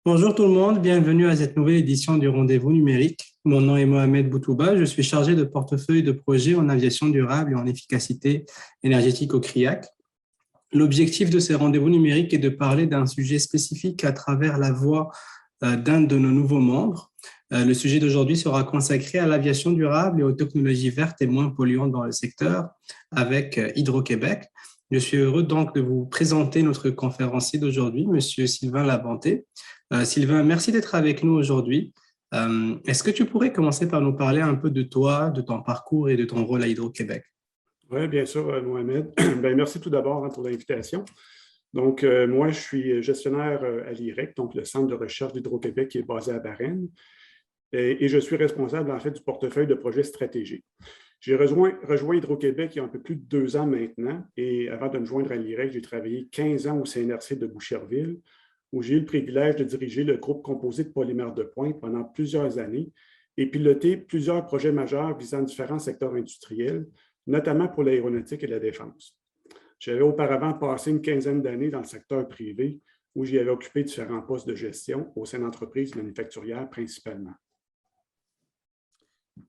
Bonjour tout le monde, bienvenue à cette nouvelle édition du Rendez-vous numérique. Mon nom est Mohamed Boutouba, je suis chargé de portefeuille de projets en aviation durable et en efficacité énergétique au CRIAC. L'objectif de ces rendez-vous numériques est de parler d'un sujet spécifique à travers la voix d'un de nos nouveaux membres. Le sujet d'aujourd'hui sera consacré à l'aviation durable et aux technologies vertes et moins polluantes dans le secteur avec Hydro-Québec. Je suis heureux donc de vous présenter notre conférencier d'aujourd'hui, Monsieur Sylvain Labanté. Sylvain, merci d'être avec nous aujourd'hui. Est-ce que tu pourrais commencer par nous parler un peu de toi, de ton parcours et de ton rôle à Hydro-Québec? Oui, bien sûr, Mohamed. Merci tout d'abord pour l'invitation. Donc, moi, je suis gestionnaire à l'IREC, donc le Centre de recherche d'Hydro-Québec qui est basé à Varennes, et je suis responsable, en fait, du portefeuille de projets stratégiques. J'ai rejoint Hydro-Québec il y a un peu plus de 2 ans maintenant, et avant de me joindre à l'IREC, j'ai travaillé 15 ans au CNRC de Boucherville, où j'ai eu le privilège de diriger le groupe composé de polymères de pointe pendant plusieurs années et piloter plusieurs projets majeurs visant différents secteurs industriels, notamment pour l'aéronautique et la défense. J'avais auparavant passé une quinzaine d'années dans le secteur privé où j'y avais occupé différents postes de gestion au sein d'entreprises manufacturières principalement.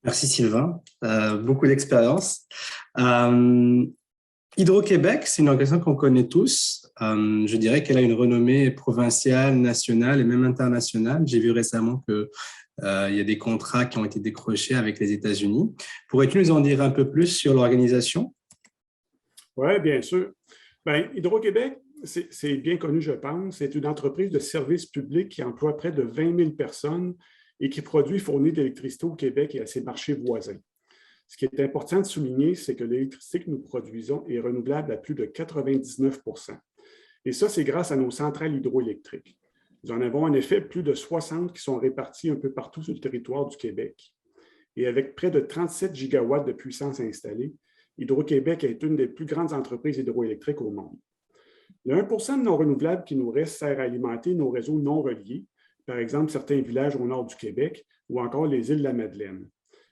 Merci Sylvain, beaucoup d'expérience. Hydro-Québec, c'est une organisation qu'on connaît tous. Je dirais qu'elle a une renommée provinciale, nationale et même internationale. J'ai vu récemment qu'il y a des contrats qui ont été décrochés avec les États-Unis. Pourrais-tu nous en dire un peu plus sur l'organisation? Oui, bien sûr. Hydro-Québec, c'est bien connu, je pense. C'est une entreprise de services publics qui emploie près de 20 000 personnes et qui produit et fournit de l'électricité au Québec et à ses marchés voisins. Ce qui est important de souligner, c'est que l'électricité que nous produisons est renouvelable à plus de 99 %. Et ça, c'est grâce à nos centrales hydroélectriques. Nous en avons en effet plus de 60 qui sont réparties un peu partout sur le territoire du Québec. Et avec près de 37 gigawatts de puissance installée, Hydro-Québec est une des plus grandes entreprises hydroélectriques au monde. Le 1 % de non renouvelables qui nous reste sert à alimenter nos réseaux non reliés, par exemple certains villages au nord du Québec ou encore les îles de la Madeleine.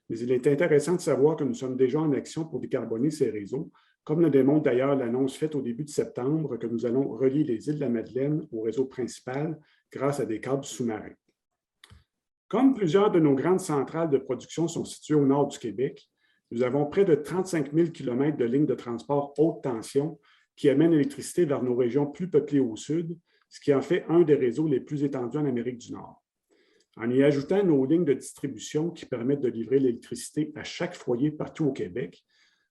Mais il est intéressant de savoir que nous sommes déjà en action pour décarboner ces réseaux, comme le démontre d'ailleurs l'annonce faite au début de septembre que nous allons relier les îles de la Madeleine au réseau principal grâce à des câbles sous-marins. Comme plusieurs de nos grandes centrales de production sont situées au nord du Québec, nous avons près de 35 000 km de lignes de transport haute tension qui amènent l'électricité vers nos régions plus peuplées au sud, ce qui en fait un des réseaux les plus étendus en Amérique du Nord. En y ajoutant nos lignes de distribution qui permettent de livrer l'électricité à chaque foyer partout au Québec,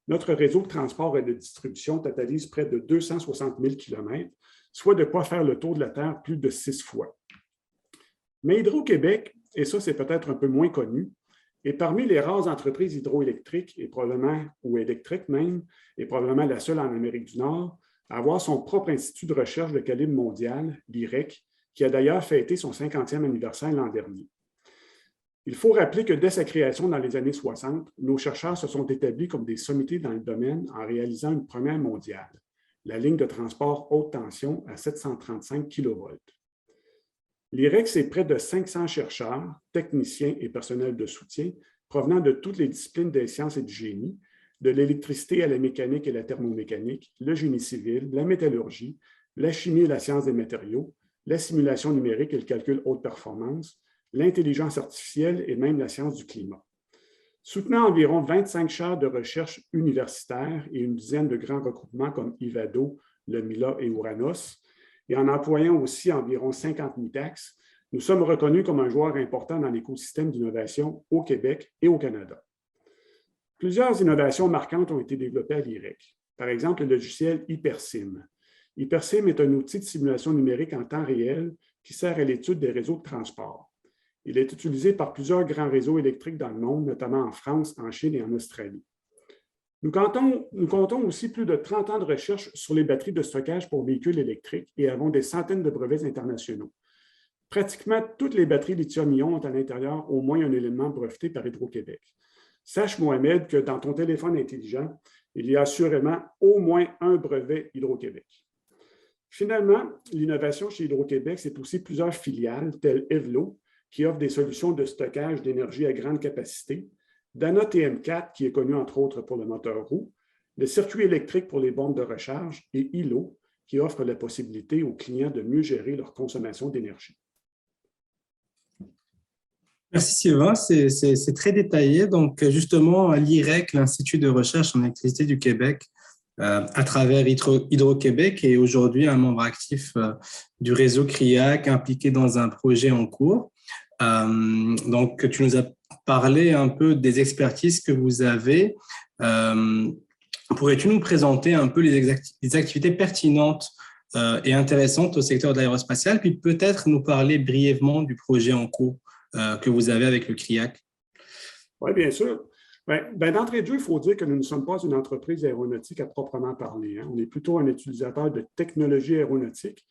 notre réseau de transport et de distribution totalise près de 260 000 km, soit de quoi faire le tour de la Terre plus de 6 fois. Mais Hydro-Québec, et ça c'est peut-être un peu moins connu, est parmi les rares entreprises hydroélectriques et probablement, ou électriques même, et probablement la seule en Amérique du Nord, à avoir son propre institut de recherche de calibre mondial, l'IREC, qui a d'ailleurs fêté son 50e anniversaire l'an dernier. Il faut rappeler que dès sa création dans les années 60, nos chercheurs se sont établis comme des sommités dans le domaine en réalisant une première mondiale, la ligne de transport haute tension à 735 kV. L'IREC, c'est près de 500 chercheurs, techniciens et personnels de soutien provenant de toutes les disciplines des sciences et du génie, de l'électricité à la mécanique et la thermomécanique, le génie civil, la métallurgie, la chimie et la science des matériaux, la simulation numérique et le calcul haute performance, l'intelligence artificielle et même la science du climat. Soutenant environ 25 chaires de recherche universitaires et une dizaine de grands regroupements comme IVADO, le MILA et Uranos, et en employant aussi environ 50 MITAX, nous sommes reconnus comme un joueur important dans l'écosystème d'innovation au Québec et au Canada. Plusieurs innovations marquantes ont été développées à l'IREC. Par exemple, le logiciel HyperSim. HyperSim est un outil de simulation numérique en temps réel qui sert à l'étude des réseaux de transport. Il est utilisé par plusieurs grands réseaux électriques dans le monde, notamment en France, en Chine et en Australie. Nous comptons aussi plus de 30 ans de recherche sur les batteries de stockage pour véhicules électriques et avons des centaines de brevets internationaux. Pratiquement toutes les batteries lithium-ion ont à l'intérieur au moins un élément breveté par Hydro-Québec. Sache, Mohamed, que dans ton téléphone intelligent, il y a assurément au moins un brevet Hydro-Québec. Finalement, l'innovation chez Hydro-Québec, c'est aussi plusieurs filiales, telles Evlo, qui offrent des solutions de stockage d'énergie à grande capacité, Dana TM4, qui est connu entre autres pour le moteur roue, le circuit électrique pour les bornes de recharge et ILO, qui offre la possibilité aux clients de mieux gérer leur consommation d'énergie. Merci Sylvain, c'est très détaillé. Donc justement, l'IREC, l'Institut de recherche en électricité du Québec, à travers Hydro-Québec, est aujourd'hui un membre actif du réseau CRIAC impliqué dans un projet en cours. Donc tu nous as parlé un peu des expertises que vous avez. Euh, Pourrais-tu nous présenter un peu les activités pertinentes et intéressantes au secteur de l'aérospatial, puis peut-être nous parler brièvement du projet en cours que vous avez avec le CRIAC? Oui, bien sûr. D'entrée de jeu, il faut dire que nous ne sommes pas une entreprise aéronautique à proprement parler, hein. On est plutôt un utilisateur de technologies aéronautiques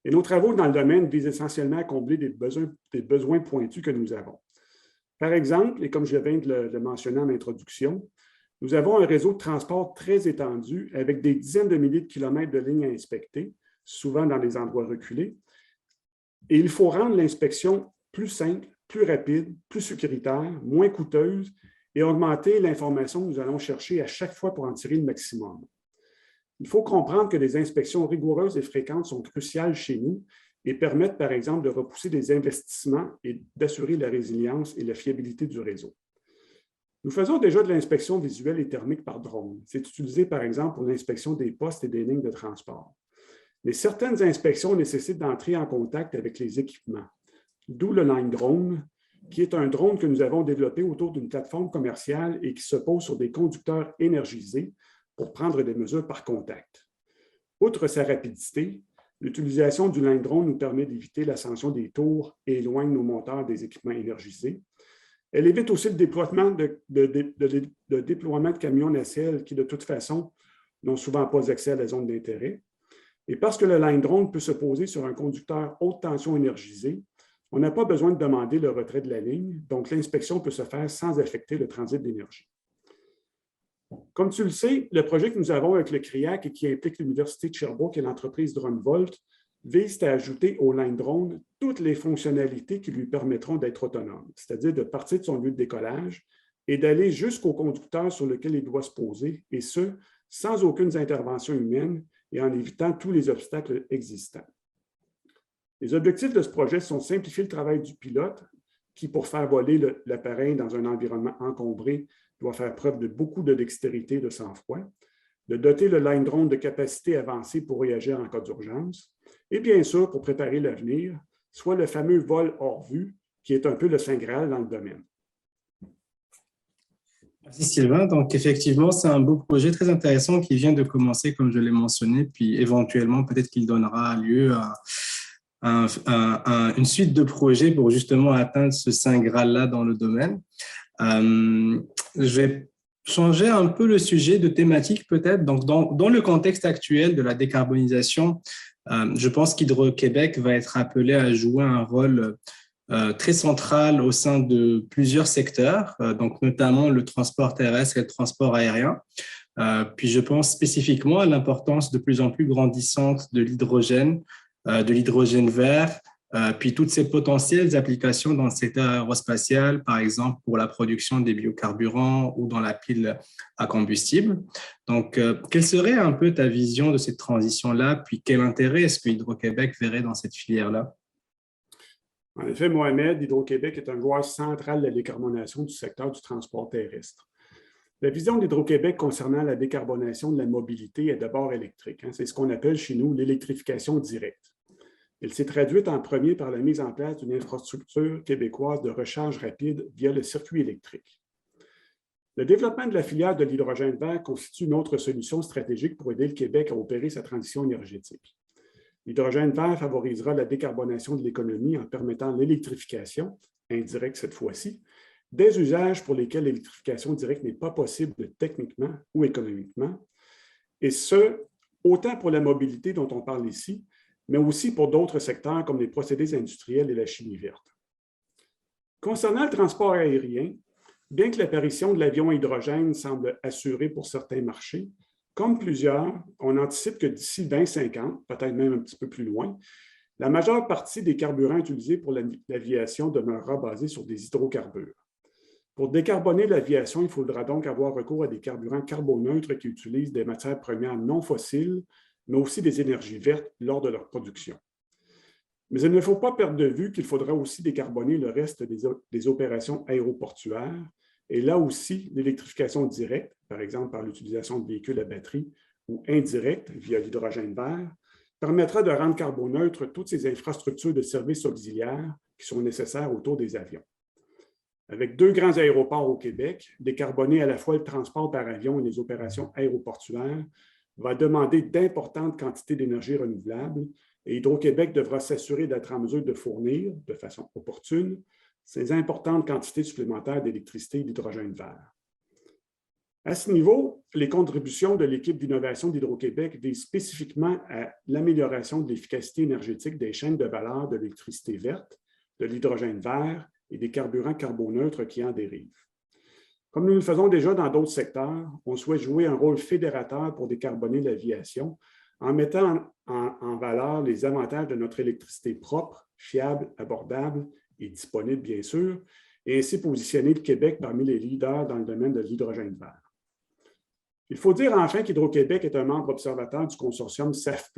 et nos travaux dans le domaine visent essentiellement à combler des besoins pointus que nous avons. Par exemple, et comme je viens de le mentionner en introduction, nous avons un réseau de transport très étendu avec des dizaines de milliers de kilomètres de lignes à inspecter, souvent dans des endroits reculés. Et il faut rendre l'inspection plus simple, plus rapide, plus sécuritaire, moins coûteuse et augmenter l'information que nous allons chercher à chaque fois pour en tirer le maximum. Il faut comprendre que des inspections rigoureuses et fréquentes sont cruciales chez nous et permettent, par exemple, de repousser des investissements et d'assurer la résilience et la fiabilité du réseau. Nous faisons déjà de l'inspection visuelle et thermique par drone. C'est utilisé, par exemple, pour l'inspection des postes et des lignes de transport. Mais certaines inspections nécessitent d'entrer en contact avec les équipements, d'où le Line Drone, qui est un drone que nous avons développé autour d'une plateforme commerciale et qui se pose sur des conducteurs énergisés pour prendre des mesures par contact. Outre sa rapidité, l'utilisation du Line Drone nous permet d'éviter l'ascension des tours et éloigne nos moteurs des équipements énergisés. Elle évite aussi le déploiement de camions nacelles qui, de toute façon, n'ont souvent pas accès à la zone d'intérêt. Et parce que le Line Drone peut se poser sur un conducteur haute tension énergisé, on n'a pas besoin de demander le retrait de la ligne, donc l'inspection peut se faire sans affecter le transit d'énergie. Comme tu le sais, le projet que nous avons avec le CRIAC et qui implique l'Université de Sherbrooke et l'entreprise DroneVolt vise à ajouter au Line Drone toutes les fonctionnalités qui lui permettront d'être autonome, c'est-à-dire de partir de son lieu de décollage et d'aller jusqu'au conducteur sur lequel il doit se poser, et ce, sans aucune intervention humaine et en évitant tous les obstacles existants. Les objectifs de ce projet sont de simplifier le travail du pilote, qui, pour faire voler l'appareil dans un environnement encombré, doit faire preuve de beaucoup de dextérité et de sang-froid, de doter le Line Drone de capacités avancées pour réagir en cas d'urgence, et bien sûr, pour préparer l'avenir, soit le fameux vol hors vue, qui est un peu le Saint Graal dans le domaine. Merci Sylvain. Donc effectivement, c'est un beau projet très intéressant qui vient de commencer, comme je l'ai mentionné, puis éventuellement, peut-être qu'il donnera lieu à une suite de projets pour justement atteindre ce Saint Graal-là dans le domaine. Je vais changer un peu le sujet de thématique peut-être. Donc, dans le contexte actuel de la décarbonisation, je pense qu'Hydro-Québec va être appelé à jouer un rôle très central au sein de plusieurs secteurs, donc notamment le transport terrestre et le transport aérien. Puis je pense spécifiquement à l'importance de plus en plus grandissante de l'hydrogène vert, puis toutes ces potentielles applications dans le secteur aérospatial, par exemple pour la production des biocarburants ou dans la pile à combustible. Donc, quelle serait un peu ta vision de cette transition-là, puis quel intérêt est-ce que Hydro-Québec verrait dans cette filière-là? En effet, Mohamed, Hydro-Québec est un joueur central de la décarbonation du secteur du transport terrestre. La vision d'Hydro-Québec concernant la décarbonation de la mobilité est d'abord électrique. C'est ce qu'on appelle chez nous l'électrification directe. Elle s'est traduite en premier par la mise en place d'une infrastructure québécoise de recharge rapide via le circuit électrique. Le développement de la filière de l'hydrogène vert constitue une autre solution stratégique pour aider le Québec à opérer sa transition énergétique. L'hydrogène vert favorisera la décarbonation de l'économie en permettant l'électrification, indirecte cette fois-ci, des usages pour lesquels l'électrification directe n'est pas possible techniquement ou économiquement, et ce, autant pour la mobilité dont on parle ici, mais aussi pour d'autres secteurs comme les procédés industriels et la chimie verte. Concernant le transport aérien, bien que l'apparition de l'avion à hydrogène semble assurée pour certains marchés, comme plusieurs, on anticipe que d'ici 2050, peut-être même un petit peu plus loin, la majeure partie des carburants utilisés pour l'aviation demeurera basée sur des hydrocarbures. Pour décarboner l'aviation, il faudra donc avoir recours à des carburants carboneutres qui utilisent des matières premières non fossiles, mais aussi des énergies vertes lors de leur production. Mais il ne faut pas perdre de vue qu'il faudra aussi décarboner le reste des opérations aéroportuaires. Et là aussi, l'électrification directe, par exemple par l'utilisation de véhicules à batterie, ou indirecte via l'hydrogène vert, permettra de rendre carboneutre toutes ces infrastructures de services auxiliaires qui sont nécessaires autour des avions. Avec 2 grands aéroports au Québec, décarboner à la fois le transport par avion et les opérations aéroportuaires va demander d'importantes quantités d'énergie renouvelable et Hydro-Québec devra s'assurer d'être en mesure de fournir, de façon opportune, ces importantes quantités supplémentaires d'électricité et d'hydrogène vert. À ce niveau, les contributions de l'équipe d'innovation d'Hydro-Québec visent spécifiquement à l'amélioration de l'efficacité énergétique des chaînes de valeur de l'électricité verte, de l'hydrogène vert et des carburants carboneutres qui en dérivent. Comme nous le faisons déjà dans d'autres secteurs, on souhaite jouer un rôle fédérateur pour décarboner l'aviation en mettant en valeur les avantages de notre électricité propre, fiable, abordable et disponible, bien sûr, et ainsi positionner le Québec parmi les leaders dans le domaine de l'hydrogène vert. Il faut dire enfin qu'Hydro-Québec est un membre observateur du consortium SAF+.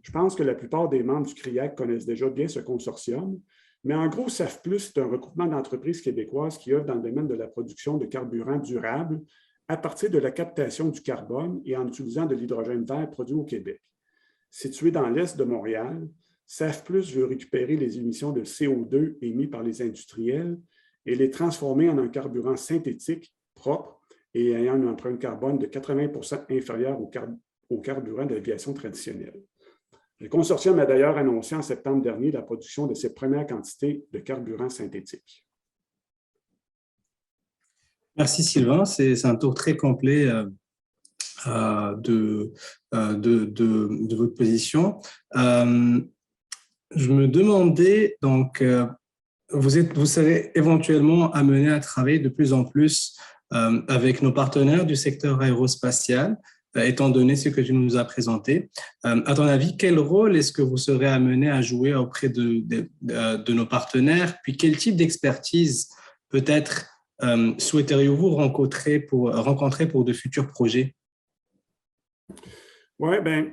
Je pense que la plupart des membres du CRIAC connaissent déjà bien ce consortium, mais en gros, SAF+, c'est un regroupement d'entreprises québécoises qui œuvrent dans le domaine de la production de carburants durables à partir de la captation du carbone et en utilisant de l'hydrogène vert produit au Québec. Situé dans l'est de Montréal, SAF+ veut récupérer les émissions de CO2 émises par les industriels et les transformer en un carburant synthétique, propre et ayant une empreinte carbone de 80% inférieure au carburant de l'aviation traditionnelle. Le consortium a d'ailleurs annoncé en septembre dernier la production de ses premières quantités de carburant synthétique. Merci Sylvain, c'est un tour très complet de votre position. Je me demandais, donc, vous serez éventuellement amené à travailler de plus en plus avec nos partenaires du secteur aérospatial, étant donné ce que tu nous as présenté. À ton avis, quel rôle est-ce que vous serez amené à jouer auprès de nos partenaires? Puis quel type d'expertise peut-être souhaiteriez-vous rencontrer pour de futurs projets? Oui, bien,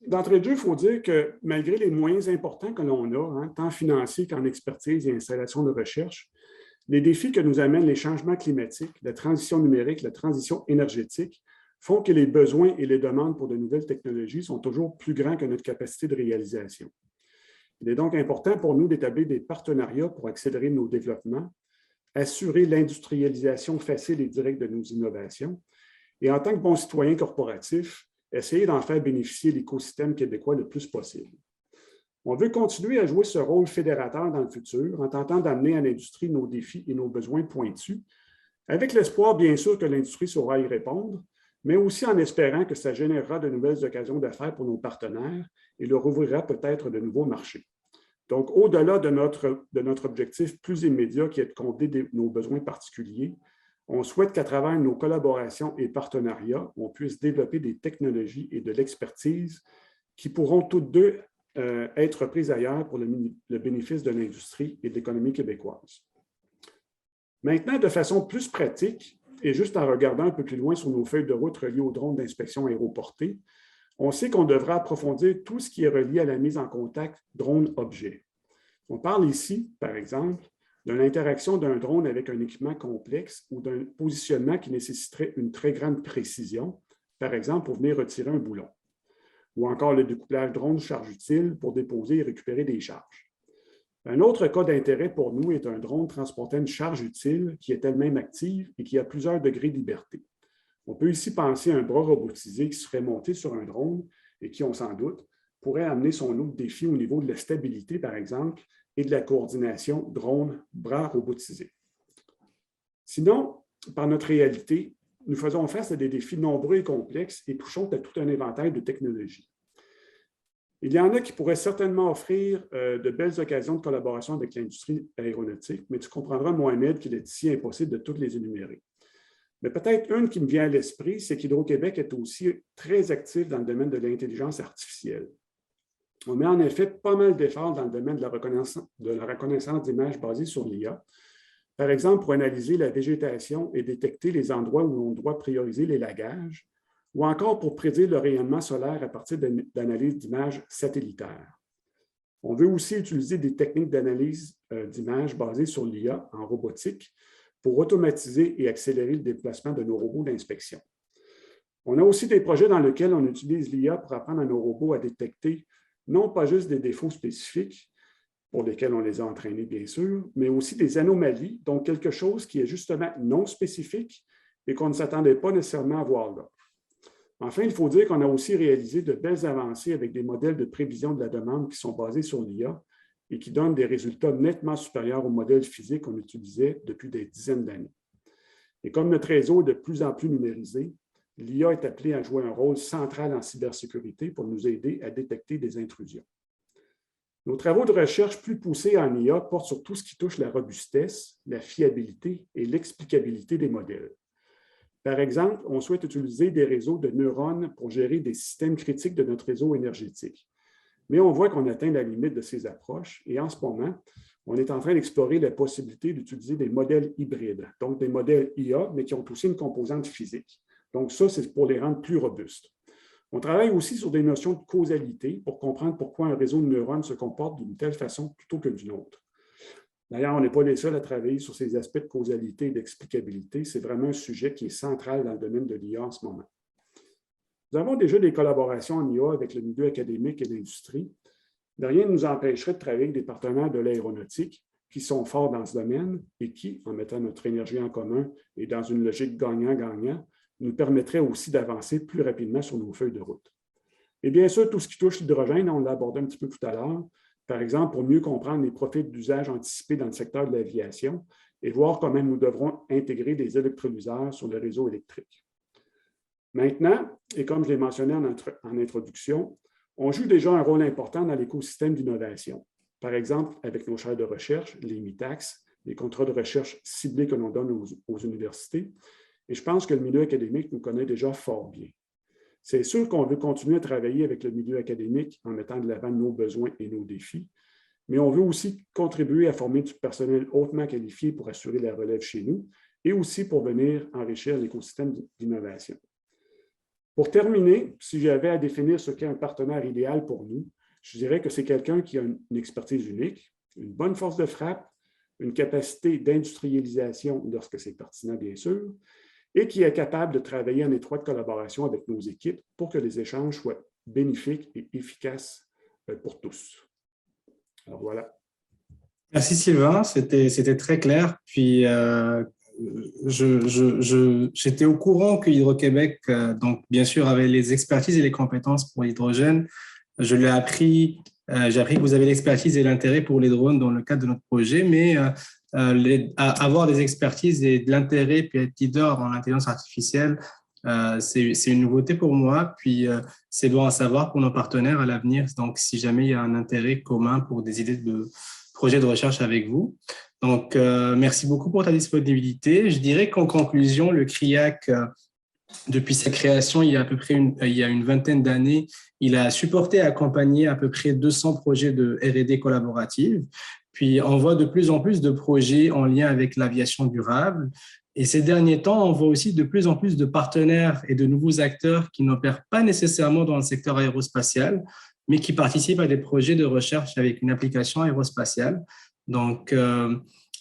d'entrée de jeu, il faut dire que malgré les moyens importants que l'on a, tant financiers qu'en expertise et installation de recherche, les défis que nous amènent les changements climatiques, la transition numérique, la transition énergétique font que les besoins et les demandes pour de nouvelles technologies sont toujours plus grands que notre capacité de réalisation. Il est donc important pour nous d'établir des partenariats pour accélérer nos développements, assurer l'industrialisation facile et directe de nos innovations et, en tant que bons citoyens corporatifs, essayer d'en faire bénéficier l'écosystème québécois le plus possible. On veut continuer à jouer ce rôle fédérateur dans le futur en tentant d'amener à l'industrie nos défis et nos besoins pointus, avec l'espoir, bien sûr, que l'industrie saura y répondre, mais aussi en espérant que ça générera de nouvelles occasions d'affaires pour nos partenaires et leur ouvrira peut-être de nouveaux marchés. Donc, au-delà de notre objectif plus immédiat qui est de combler nos besoins particuliers, on souhaite qu'à travers nos collaborations et partenariats, on puisse développer des technologies et de l'expertise qui pourront toutes deux être prises ailleurs pour le bénéfice de l'industrie et de l'économie québécoise. Maintenant, de façon plus pratique, et juste en regardant un peu plus loin sur nos feuilles de route reliées aux drones d'inspection aéroportée, on sait qu'on devra approfondir tout ce qui est relié à la mise en contact drone-objet. On parle ici, par exemple, de l'interaction d'un drone avec un équipement complexe ou d'un positionnement qui nécessiterait une très grande précision, par exemple pour venir retirer un boulon, ou encore le découplage drone charge utile pour déposer et récupérer des charges. Un autre cas d'intérêt pour nous est un drone transportant une charge utile qui est elle-même active et qui a plusieurs degrés de liberté. On peut ici penser à un bras robotisé qui serait monté sur un drone et qui, on s'en doute, pourrait amener son lot de défis au niveau de la stabilité, par exemple, et de la coordination drone-bras robotisé. Sinon, par notre réalité, nous faisons face à des défis nombreux et complexes et touchons à tout un éventail de technologies. Il y en a qui pourraient certainement offrir de belles occasions de collaboration avec l'industrie aéronautique, mais tu comprendras, Mohamed, qu'il est ici impossible de toutes les énumérer. Mais peut-être une qui me vient à l'esprit, c'est qu'Hydro-Québec est aussi très actif dans le domaine de l'intelligence artificielle. On met en effet pas mal d'efforts dans le domaine de la reconnaissance d'images basées sur l'IA, par exemple pour analyser la végétation et détecter les endroits où l'on doit prioriser les lagages, ou encore pour prédire le rayonnement solaire à partir d'analyses d'images satellitaires. On veut aussi utiliser des techniques d'analyse d'images basées sur l'IA en robotique pour automatiser et accélérer le déplacement de nos robots d'inspection. On a aussi des projets dans lesquels on utilise l'IA pour apprendre à nos robots à détecter non pas juste des défauts spécifiques, pour lesquels on les a entraînés, bien sûr, mais aussi des anomalies, donc quelque chose qui est justement non spécifique et qu'on ne s'attendait pas nécessairement à voir là. Enfin, il faut dire qu'on a aussi réalisé de belles avancées avec des modèles de prévision de la demande qui sont basés sur l'IA et qui donnent des résultats nettement supérieurs aux modèles physiques qu'on utilisait depuis des dizaines d'années. Et comme notre réseau est de plus en plus numérisé, l'IA est appelée à jouer un rôle central en cybersécurité pour nous aider à détecter des intrusions. Nos travaux de recherche plus poussés en IA portent sur tout ce qui touche la robustesse, la fiabilité et l'explicabilité des modèles. Par exemple, on souhaite utiliser des réseaux de neurones pour gérer des systèmes critiques de notre réseau énergétique. Mais on voit qu'on atteint la limite de ces approches et en ce moment, on est en train d'explorer la possibilité d'utiliser des modèles hybrides, donc des modèles IA, mais qui ont aussi une composante physique. Donc ça, c'est pour les rendre plus robustes. On travaille aussi sur des notions de causalité pour comprendre pourquoi un réseau de neurones se comporte d'une telle façon plutôt que d'une autre. D'ailleurs, on n'est pas les seuls à travailler sur ces aspects de causalité et d'explicabilité. C'est vraiment un sujet qui est central dans le domaine de l'IA en ce moment. Nous avons déjà des collaborations en IA avec le milieu académique et l'industrie. Rien ne nous empêcherait de travailler avec des partenaires de l'aéronautique qui sont forts dans ce domaine et qui, en mettant notre énergie en commun et dans une logique gagnant-gagnant, nous permettrait aussi d'avancer plus rapidement sur nos feuilles de route. Et bien sûr, tout ce qui touche l'hydrogène, on l'a abordé un petit peu tout à l'heure, par exemple, pour mieux comprendre les profils d'usage anticipés dans le secteur de l'aviation et voir comment nous devrons intégrer des électrolyseurs sur le réseau électrique. Maintenant, et comme je l'ai mentionné en introduction, on joue déjà un rôle important dans l'écosystème d'innovation. Par exemple, avec nos chaires de recherche, les MITAX, les contrats de recherche ciblés que l'on donne aux universités. Et je pense que le milieu académique nous connaît déjà fort bien. C'est sûr qu'on veut continuer à travailler avec le milieu académique en mettant de l'avant nos besoins et nos défis, mais on veut aussi contribuer à former du personnel hautement qualifié pour assurer la relève chez nous et aussi pour venir enrichir l'écosystème d'innovation. Pour terminer, si j'avais à définir ce qu'est un partenaire idéal pour nous, je dirais que c'est quelqu'un qui a une expertise unique, une bonne force de frappe, une capacité d'industrialisation lorsque c'est pertinent, bien sûr, et qui est capable de travailler en étroite collaboration avec nos équipes pour que les échanges soient bénéfiques et efficaces pour tous. Alors voilà. Merci Sylvain, c'était très clair. Puis j'étais au courant que Hydro-Québec, donc bien sûr, avait les expertises et les compétences pour l'hydrogène. Je l'ai appris, j'ai appris que vous avez l'expertise et l'intérêt pour les drones dans le cadre de notre projet, mais avoir des expertises et de l'intérêt puis être leader dans l'intelligence artificielle, c'est une nouveauté pour moi. Puis c'est bon à savoir pour nos partenaires à l'avenir. Donc, si jamais il y a un intérêt commun pour des idées de projets de recherche avec vous. Donc, merci beaucoup pour ta disponibilité. Je dirais qu'en conclusion, le CRIAC, depuis sa création, il y a à peu près une vingtaine d'années, il a supporté et accompagné à peu près 200 projets de R&D collaborative. Puis, on voit de plus en plus de projets en lien avec l'aviation durable. Et ces derniers temps, on voit aussi de plus en plus de partenaires et de nouveaux acteurs qui n'opèrent pas nécessairement dans le secteur aérospatial, mais qui participent à des projets de recherche avec une application aérospatiale. Donc,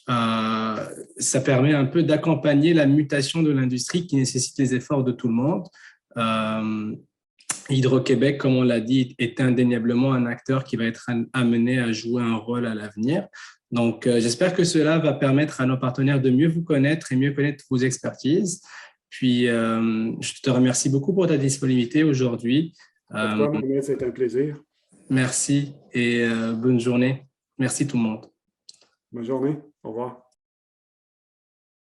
ça permet un peu d'accompagner la mutation de l'industrie qui nécessite les efforts de tout le monde. Hydro-Québec, comme on l'a dit, est indéniablement un acteur qui va être amené à jouer un rôle à l'avenir. Donc, j'espère que cela va permettre à nos partenaires de mieux vous connaître et mieux connaître vos expertises. Puis, je te remercie beaucoup pour ta disponibilité aujourd'hui. C'est un plaisir. Merci et bonne journée. Merci tout le monde. Bonne journée. Au revoir.